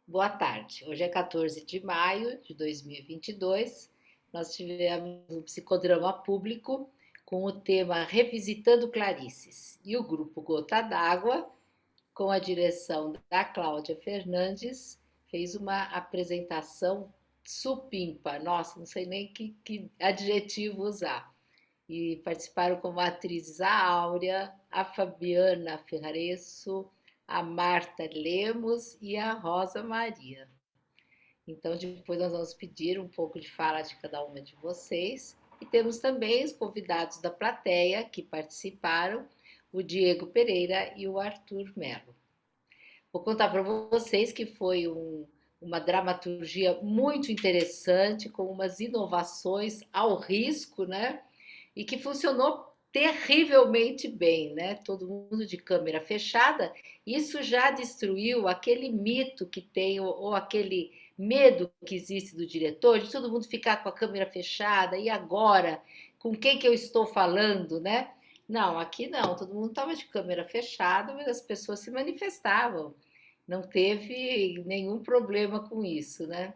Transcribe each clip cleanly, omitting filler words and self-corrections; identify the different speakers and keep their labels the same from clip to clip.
Speaker 1: Boa tarde. Hoje é 14 de maio de 2022. Nós tivemos um psicodrama público com o tema Revisitando Clarices. E o grupo Gota d'Água, com a direção da Cláudia Fernandes, fez uma apresentação supimpa. Nossa, não sei nem que adjetivo usar. E participaram como atrizes a Áurea, a Fabiana Ferraresso, a Marta Lemos e a Rosa Maria. Então, depois nós vamos pedir um pouco de fala de cada uma de vocês. E temos também os convidados da plateia que participaram, o Diego Pereira e o Arthur Melo. Vou contar para vocês que foi uma dramaturgia muito interessante, com umas inovações ao risco, né? E que funcionou terrivelmente bem, né? Todo mundo de câmera fechada. Isso já destruiu aquele mito que tem, ou aquele medo que existe do diretor, de todo mundo ficar com a câmera fechada, e agora? Com quem que eu estou falando, né? Não, aqui não, todo mundo estava de câmera fechada, mas as pessoas se manifestavam. Não teve nenhum problema com isso, né?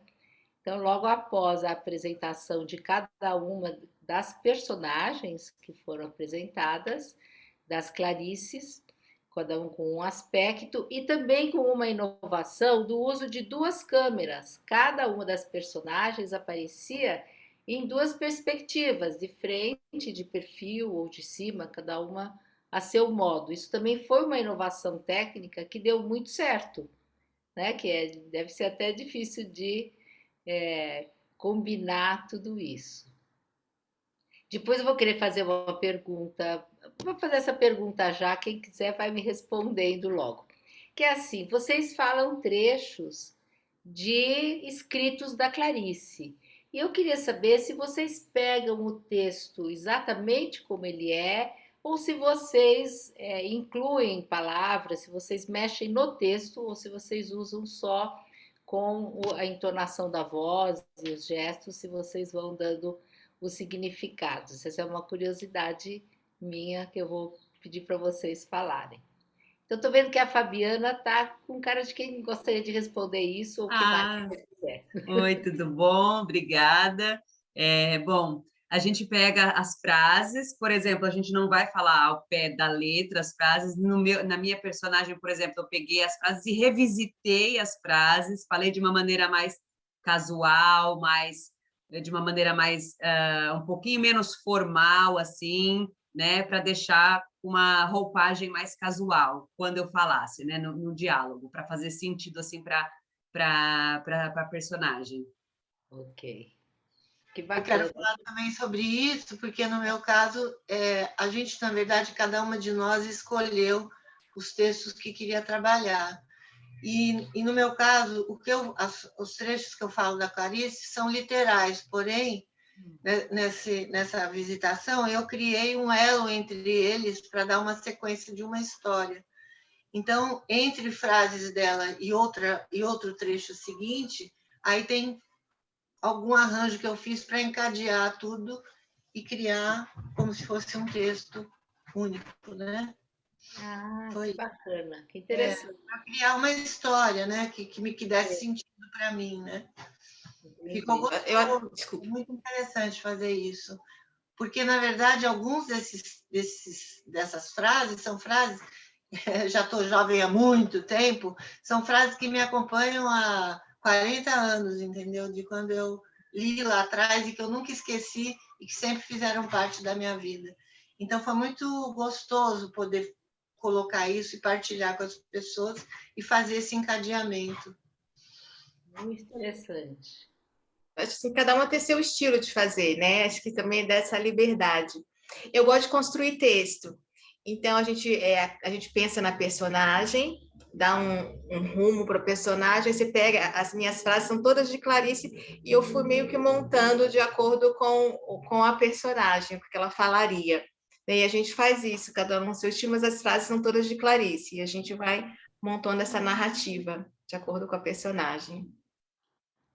Speaker 1: Então, logo após a apresentação de cada uma das personagens que foram apresentadas, das Clarices, cada um com um aspecto, e também com uma inovação do uso de duas câmeras. Cada uma das personagens aparecia em duas perspectivas, de frente, de perfil ou de cima, cada uma a seu modo. Isso também foi uma inovação técnica que deu muito certo, né? Deve ser até difícil de combinar tudo isso. Depois eu vou querer fazer uma pergunta. Vou fazer essa pergunta já, quem quiser vai me respondendo logo. Que é assim: vocês falam trechos de escritos da Clarice. E eu queria saber se vocês pegam o texto exatamente como ele é, ou se vocês incluem palavras, se vocês mexem no texto, ou se vocês usam só com a entonação da voz e os gestos, se vocês vão dando os significados. Essa é uma curiosidade minha que eu vou pedir para vocês falarem. Então, estou vendo que a Fabiana está com cara de quem gostaria de responder isso, ou o que mais
Speaker 2: Ah,
Speaker 1: você quiser.
Speaker 2: oi, tudo bom? Obrigada. Bom, a gente pega as frases, por exemplo, a gente não vai falar ao pé da letra as frases. Na minha personagem, por exemplo, eu peguei as frases e revisitei as frases, falei de uma maneira mais casual, de uma maneira mais um pouquinho menos formal, assim, né, para deixar uma roupagem mais casual quando eu falasse, né, no diálogo, para fazer sentido assim para a personagem.
Speaker 1: Ok, que
Speaker 3: Eu quero
Speaker 1: bacana.
Speaker 3: falar também sobre isso, porque no meu caso, a gente, na verdade, cada uma de nós escolheu os textos que queria trabalhar. E no meu caso, os trechos que eu falo da Clarice são literais, porém, né, nessa visitação, eu criei um elo entre eles para dar uma sequência de uma história. Então, entre frases dela e outro trecho seguinte, aí tem algum arranjo que eu fiz para encadear tudo e criar como se fosse um texto único, né?
Speaker 1: Ah, que
Speaker 3: Foi
Speaker 1: bacana, que interessante.
Speaker 3: para criar uma história, né? Que desse sentido para mim, né? Ficou
Speaker 1: Entendi.
Speaker 3: gostoso,
Speaker 2: Desculpa.
Speaker 3: muito interessante fazer isso, porque na verdade alguns dessas frases são frases, já estou jovem há muito tempo, são frases que me acompanham há 40 anos, entendeu? De quando eu li lá atrás e que eu nunca esqueci e que sempre fizeram parte da minha vida. Então foi muito gostoso poder colocar isso e partilhar com as pessoas e fazer esse encadeamento.
Speaker 1: Muito interessante.
Speaker 4: Acho que cada uma tem seu estilo de fazer, né? Acho que também dá essa liberdade. Eu gosto de construir texto. Então, a gente pensa na personagem, dá um rumo para o personagem, você pega, as minhas frases são todas de Clarice, e eu fui meio que montando de acordo com a personagem, o que ela falaria. E a gente faz isso, cada um no seu estilo, mas as frases são todas de Clarice, e a gente vai montando essa narrativa de acordo com a personagem.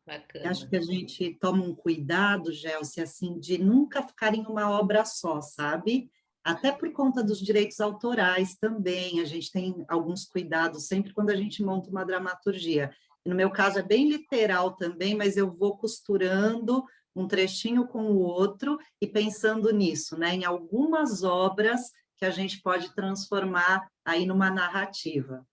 Speaker 1: Bacana.
Speaker 5: Acho que a gente toma um cuidado, Gelsi, assim, de nunca ficar em uma obra só, sabe? Até por conta dos direitos autorais também, a gente tem alguns cuidados sempre quando a gente monta uma dramaturgia. no meu caso é bem literal também, mas eu vou costurando um trechinho com o outro e pensando nisso, né? Em algumas obras que a gente pode transformar aí numa narrativa.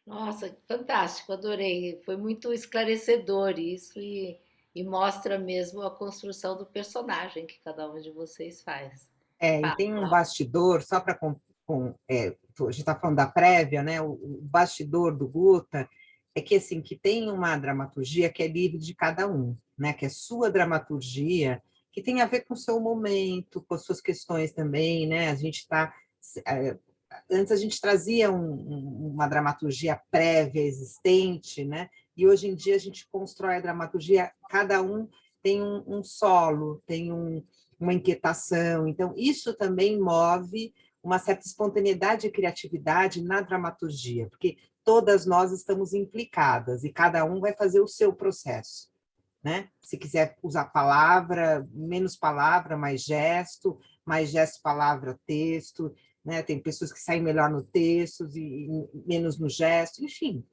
Speaker 1: Nossa, fantástico, adorei. Foi muito esclarecedor isso e mostra mesmo a construção do personagem que cada um de vocês faz.
Speaker 6: E tem um bastidor, só para. A gente está falando da prévia, né? O bastidor do Guta é que, assim, que tem uma dramaturgia que é livre de cada um, né? Que é sua dramaturgia, que tem a ver com o seu momento, com as suas questões também, né? A gente está. Antes a gente trazia uma dramaturgia prévia existente, né? E hoje em dia a gente constrói a dramaturgia, cada um tem um solo, tem uma inquietação. Então, isso também move uma certa espontaneidade e criatividade na dramaturgia, porque todas nós estamos implicadas e cada um vai fazer o seu processo, né? Se quiser usar palavra, menos palavra, mais gesto, palavra, texto, né? Tem pessoas que saem melhor no texto e menos no gesto, enfim.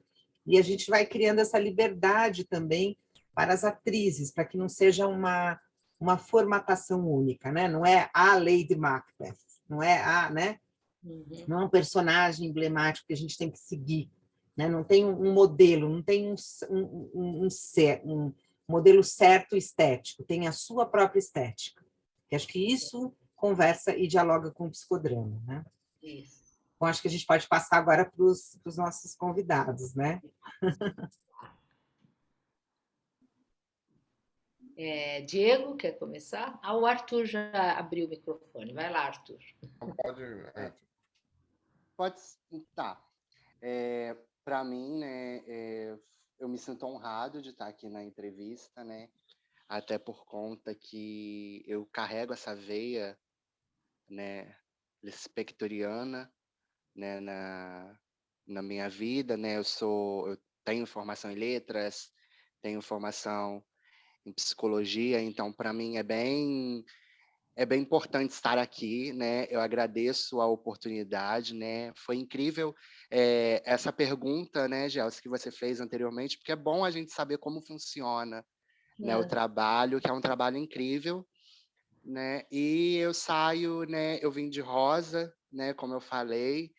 Speaker 6: E a gente vai criando essa liberdade também para as atrizes, para que não seja uma formatação única, né? Não é a Lady Macbeth, não é né? Não é um personagem emblemático que a gente tem que seguir, né? Não tem um modelo, não tem um modelo certo estético, tem a sua própria estética. Que acho que isso conversa e dialoga com o psicodrama, né?
Speaker 1: Isso.
Speaker 6: Bom, acho que a gente pode passar agora para os nossos convidados, né?
Speaker 1: Diego, quer começar? O Arthur já abriu o microfone. Vai lá, Arthur.
Speaker 7: Pode, pode, tá. Para mim, né, eu me sinto honrado de estar aqui na entrevista, né? Até por conta que eu carrego essa veia, né, lispectoriana, né, na minha vida, né? Eu tenho formação em letras, tenho formação em psicologia, então para mim é bem importante estar aqui, né? Eu agradeço a oportunidade, né? Foi incrível essa pergunta, né, Gelsi, que você fez anteriormente, porque é bom a gente saber como funciona, né, o trabalho, que é um trabalho incrível, né? E eu saio, né? Eu vim de Rosa, né? Como eu falei,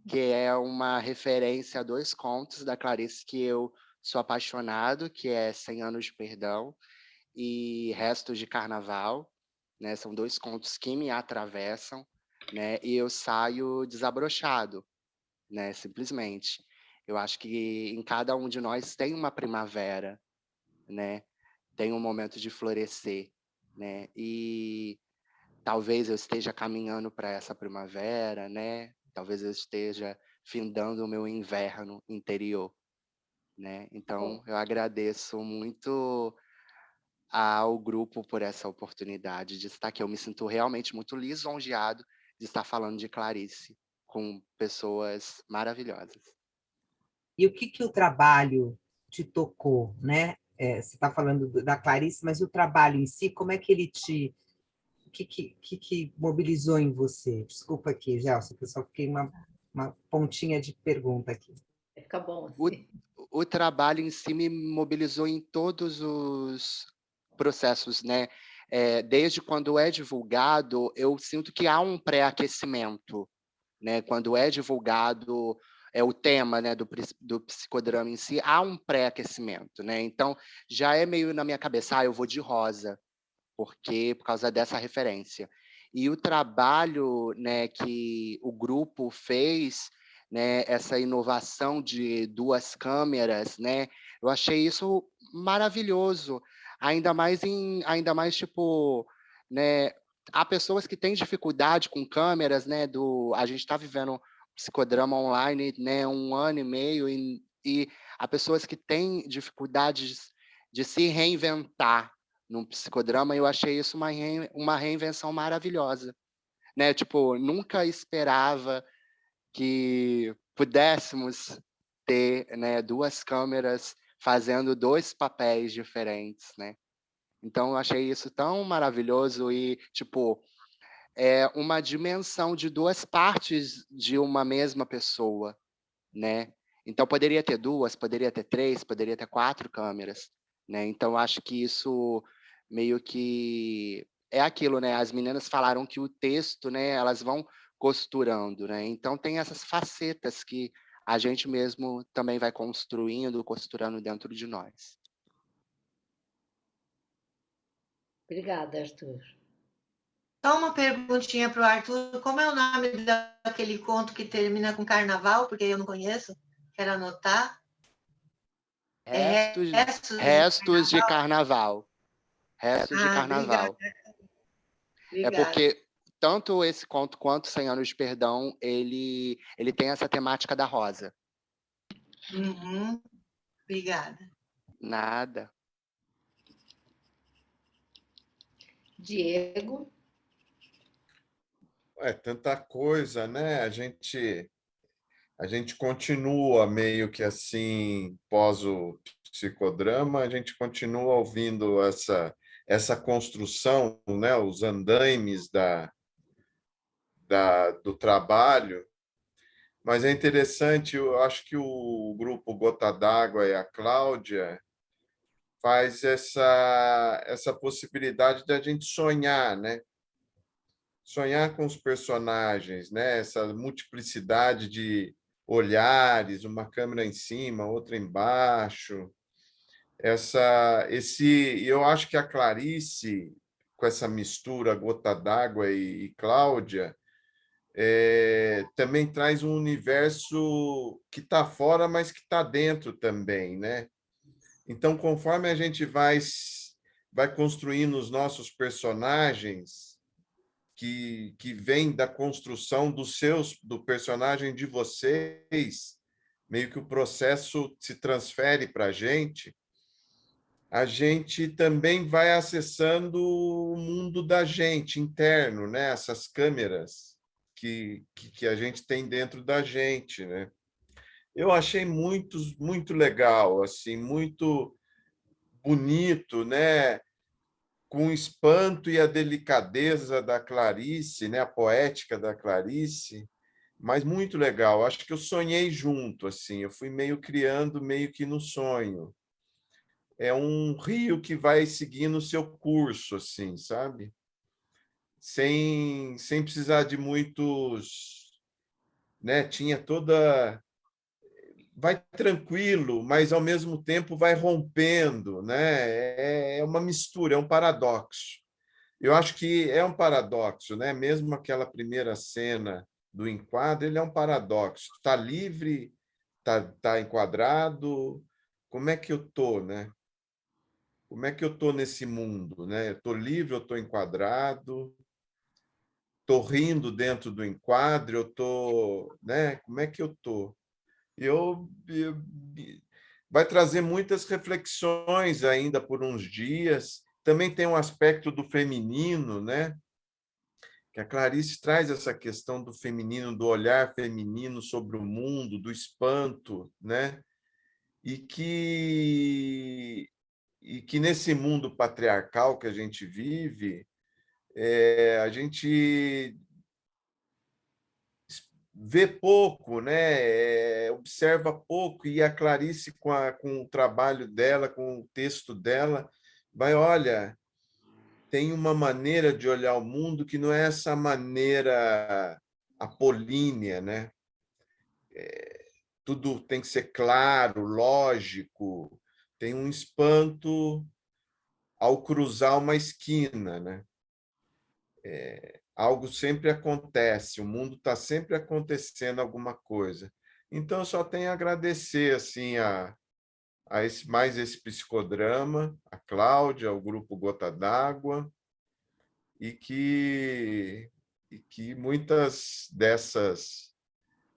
Speaker 7: que é uma referência a 2 contos da Clarice que eu sou apaixonado, que é 100 Anos de Perdão e Restos de Carnaval, né? São 2 contos que me atravessam, né? E eu saio desabrochado, né? Simplesmente. Eu acho que em cada um de nós tem uma primavera, né? Tem um momento de florescer, né? E talvez eu esteja caminhando para essa primavera, né? Talvez eu esteja findando o meu inverno interior, né? Então, eu agradeço muito ao grupo por essa oportunidade de estar aqui. Eu me sinto realmente muito lisonjeado de estar falando de Clarice com pessoas maravilhosas.
Speaker 6: E o que o trabalho te tocou, né? Você está falando da Clarice, mas o trabalho em si, como é que ele te... O que mobilizou em você? Desculpa aqui, Gelson, que eu só fiquei uma pontinha de pergunta aqui.
Speaker 1: Fica bom
Speaker 7: O,
Speaker 1: assim.
Speaker 7: o trabalho em si me mobilizou em todos os processos, né? Desde quando é divulgado, eu sinto que há um pré-aquecimento, né? Quando é divulgado o tema, né, do psicodrama em si, há um pré-aquecimento, né? Então, já é meio na minha cabeça, eu vou de rosa, por causa dessa referência. E o trabalho, né, que o grupo fez, né, essa inovação de 2 câmeras, né, eu achei isso maravilhoso, ainda mais tipo, né, há pessoas que têm dificuldade com câmeras, né, a gente está vivendo psicodrama online, né, 1 ano e meio e há pessoas que têm dificuldades de se reinventar num psicodrama, e eu achei isso uma reinvenção maravilhosa, né? Tipo, nunca esperava que pudéssemos ter, né, 2 câmeras fazendo 2 papéis diferentes, né? Então, eu achei isso tão maravilhoso e, tipo, é uma dimensão de 2 partes de uma mesma pessoa, né? Então, poderia ter 2, poderia ter 3, poderia ter 4 câmeras, né? Então, acho que isso meio que é aquilo, né? As meninas falaram que o texto, né, elas vão costurando, né? Então, tem essas facetas que a gente mesmo também vai construindo, costurando dentro de nós.
Speaker 1: Obrigada, Arthur.
Speaker 3: Só uma perguntinha para o Arthur. Como é o nome daquele conto que termina com carnaval? Porque eu não conheço. Quero anotar.
Speaker 7: Restos,
Speaker 3: Restos
Speaker 7: restos de carnaval. Restos de
Speaker 3: obrigada.
Speaker 7: carnaval. É porque tanto esse conto quanto 100 Anos de Perdão, ele tem essa temática da rosa.
Speaker 3: Uhum. Obrigada.
Speaker 7: Nada.
Speaker 1: Diego.
Speaker 8: Tanta coisa, né? A gente continua meio que assim, pós o psicodrama, a gente continua ouvindo essa construção, né? Os andaimes do trabalho. Mas é interessante, eu acho que o grupo Gota d'Água e a Cláudia faz essa possibilidade da gente sonhar, né? Sonhar com os personagens, né? Essa multiplicidade de olhares, uma câmera em cima, outra embaixo. Eu acho que a Clarice, com essa mistura Gota d'Água e Cláudia, também traz um universo que está fora, mas que está dentro também, né? Então, conforme a gente vai construindo os nossos personagens, que vem da construção do personagem de vocês, meio que o processo se transfere para a gente também vai acessando o mundo da gente interno, né? Essas câmeras que a gente tem dentro da gente, né? Eu achei muito legal, assim, muito bonito, né? Com o espanto e a delicadeza da Clarice, né? A poética da Clarice, mas muito legal. Acho que eu sonhei junto, assim, eu fui meio criando meio que no sonho. É um rio que vai seguindo o seu curso, assim, sabe? Sem precisar de muitos, né? Tinha toda vai tranquilo, mas ao mesmo tempo vai rompendo, né? É uma mistura, é um paradoxo. Eu acho que é um paradoxo, né? Mesmo aquela primeira cena do enquadro, ele é um paradoxo. Está livre, tá enquadrado. Como é que eu tô, né? Como é que eu tô nesse mundo, né? Eu tô livre, eu tô enquadrado, tô rindo dentro do enquadro, eu tô, né? Como é que eu tô? Eu vai trazer muitas reflexões ainda por uns dias. Também tem um aspecto do feminino, né? Que a Clarice traz essa questão do feminino, do olhar feminino sobre o mundo, do espanto, né? E que nesse mundo patriarcal que a gente vive, a gente vê pouco, né? Observa pouco, e a Clarice, com o trabalho dela, com o texto dela, olha, tem uma maneira de olhar o mundo que não é essa maneira apolínea, né? Tudo tem que ser claro, lógico, tem um espanto ao cruzar uma esquina, né? Algo sempre acontece, o mundo está sempre acontecendo alguma coisa. Então, eu só tenho a agradecer assim, mais esse psicodrama, a Cláudia, o grupo Gota d'Água, e que muitas dessas...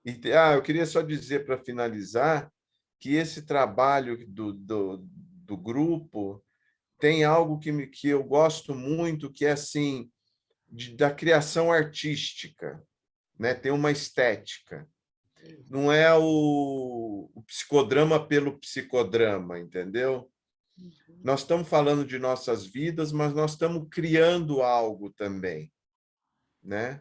Speaker 8: eu queria só dizer, para finalizar, que esse trabalho do grupo tem algo que eu gosto muito, que é assim, da criação artística, né? Tem uma estética. Não é o psicodrama pelo psicodrama, entendeu? Nós estamos falando de nossas vidas, mas nós estamos criando algo também, né?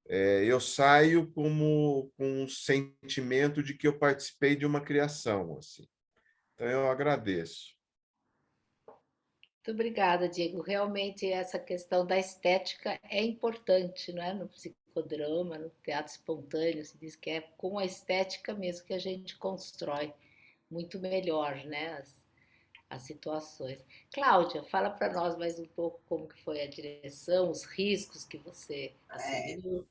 Speaker 8: eu saio com um sentimento de que eu participei de uma criação, assim. Então, eu agradeço.
Speaker 1: Muito obrigada, Diego. Realmente, essa questão da estética é importante, não é? No psicodrama, no teatro espontâneo, se diz que é com a estética mesmo que a gente constrói muito melhor, né? As situações. Cláudia, fala para nós mais um pouco como que foi a direção, os riscos que você assumiu.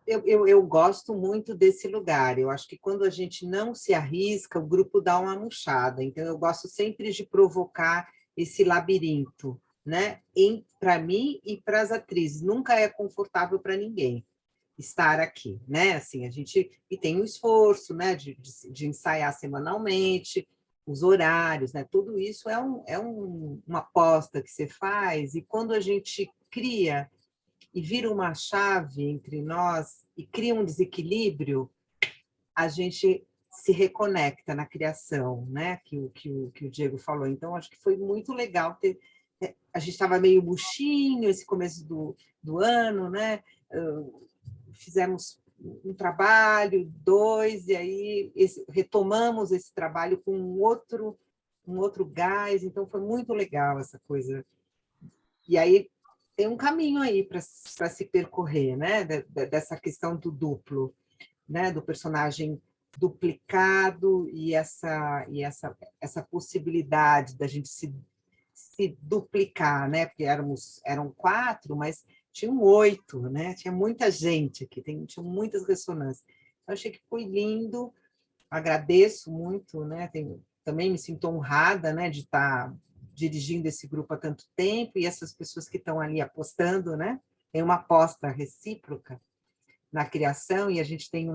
Speaker 6: Eu gosto muito desse lugar. Eu acho que quando a gente não se arrisca, o grupo dá uma murchada. Então, eu gosto sempre de provocar esse labirinto, né? Para mim e para as atrizes. Nunca é confortável para ninguém estar aqui, né? Assim, a gente e tem um esforço, né? De ensaiar semanalmente, os horários, né? Tudo isso uma aposta que você faz. E quando a gente cria e vira uma chave entre nós e cria um desequilíbrio, a gente se reconecta na criação, né? Que o Diego falou. Então, acho que foi muito legal ter. A gente estava meio murchinho esse começo do ano, né? Fizemos um trabalho, 2, e aí retomamos esse trabalho com um outro gás. Então, foi muito legal essa coisa. E aí tem um caminho aí para se percorrer, né? Dessa questão do duplo, né? Do personagem duplicado e essa possibilidade da gente se duplicar, né? Porque eram 4, mas tinham 8, né? Tinha muita gente aqui, tinha muitas ressonâncias. Eu achei que foi lindo, agradeço muito, né? Também me sinto honrada, né? De estar dirigindo esse grupo há tanto tempo e essas pessoas que estão ali apostando, né? Tem uma aposta recíproca na criação e a gente tem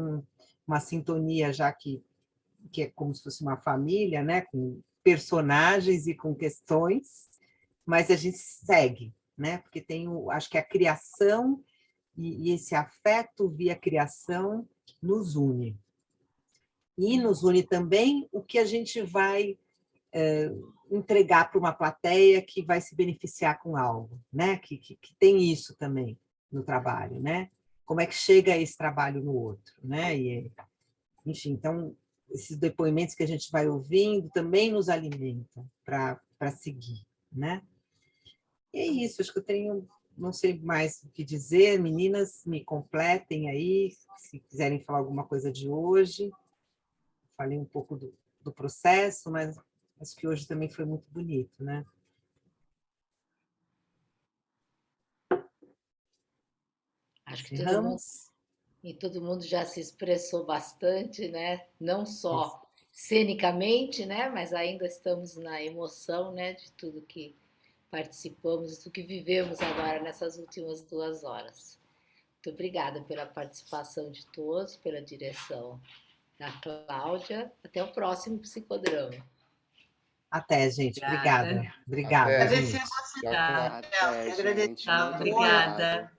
Speaker 6: uma sintonia já que é como se fosse uma família, né? Com personagens e com questões, mas a gente segue, né? Porque acho que a criação e esse afeto via criação nos une. E nos une também o que a gente vai entregar para uma plateia que vai se beneficiar com algo, né? Que tem isso também no trabalho, né? Como é que chega esse trabalho no outro, né? Enfim, então, esses depoimentos que a gente vai ouvindo também nos alimentam para seguir, né? E é isso, acho que não sei mais o que dizer. Meninas, me completem aí, se quiserem falar alguma coisa de hoje. Falei um pouco do processo, mas acho que hoje também foi muito bonito, né?
Speaker 1: Acho que
Speaker 6: Erramos.
Speaker 1: todo mundo já se expressou bastante, né? Não só cenicamente, né? Mas ainda estamos na emoção, né? De tudo que participamos, do que vivemos agora nessas últimas 2 horas. Muito obrigada pela participação de todos, pela direção da Cláudia. Até o próximo Psicodrama.
Speaker 6: Até, gente. Obrigada. Obrigada.
Speaker 8: Até,
Speaker 3: Agradecer
Speaker 8: gente.
Speaker 3: você.
Speaker 2: Tá.
Speaker 7: Até, gente. Muito
Speaker 2: Obrigada.